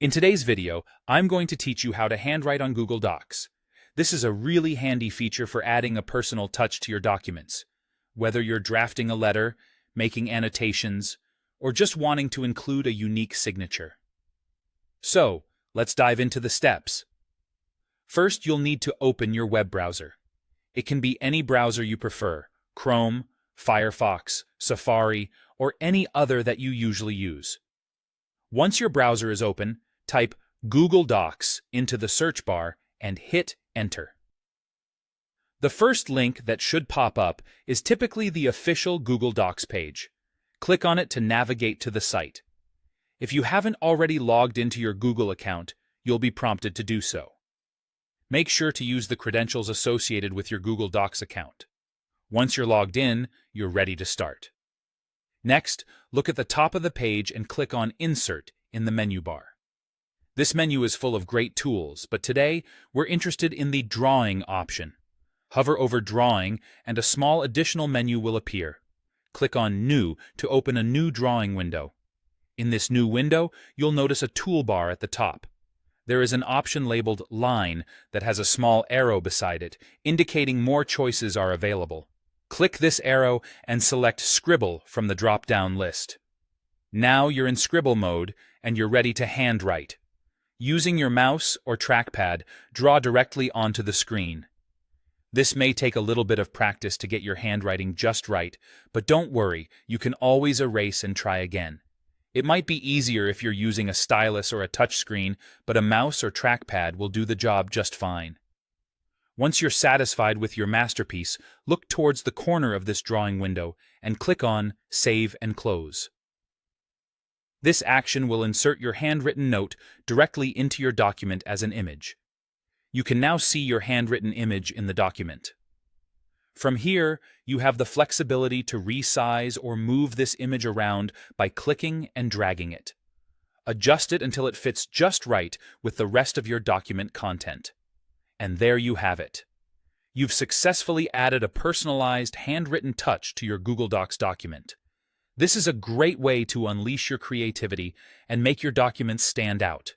In today's video, I'm going to teach you how to handwrite on Google Docs. This is a really handy feature for adding a personal touch to your documents, whether you're drafting a letter, making annotations, or just wanting to include a unique signature. So, let's dive into the steps. First, you'll need to open your web browser. It can be any browser you prefer, Chrome, Firefox, Safari, or any other that you usually use. Once your browser is open, type Google Docs into the search bar and hit Enter. The first link that should pop up is typically the official Google Docs page. Click on it to navigate to the site. If you haven't already logged into your Google account, you'll be prompted to do so. Make sure to use the credentials associated with your Google Docs account. Once you're logged in, you're ready to start. Next, look at the top of the page and click on Insert in the menu bar. This menu is full of great tools, but today we're interested in the Drawing option. Hover over Drawing and a small additional menu will appear. Click on New to open a new drawing window. In this new window, you'll notice a toolbar at the top. There is an option labeled Line that has a small arrow beside it, indicating more choices are available. Click this arrow and select Scribble from the drop-down list. Now you're in Scribble mode and you're ready to handwrite. Using your mouse or trackpad, draw directly onto the screen. This may take a little bit of practice to get your handwriting just right, but don't worry, you can always erase and try again. It might be easier if you're using a stylus or a touchscreen, but a mouse or trackpad will do the job just fine. Once you're satisfied with your masterpiece, look towards the corner of this drawing window and click on Save and Close. This action will insert your handwritten note directly into your document as an image. You can now see your handwritten image in the document. From here, you have the flexibility to resize or move this image around by clicking and dragging it. Adjust it until it fits just right with the rest of your document content. And there you have it. You've successfully added a personalized handwritten touch to your Google Docs document. This is a great way to unleash your creativity and make your documents stand out.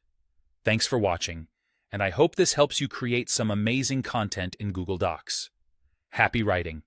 Thanks for watching, and I hope this helps you create some amazing content in Google Docs. Happy writing!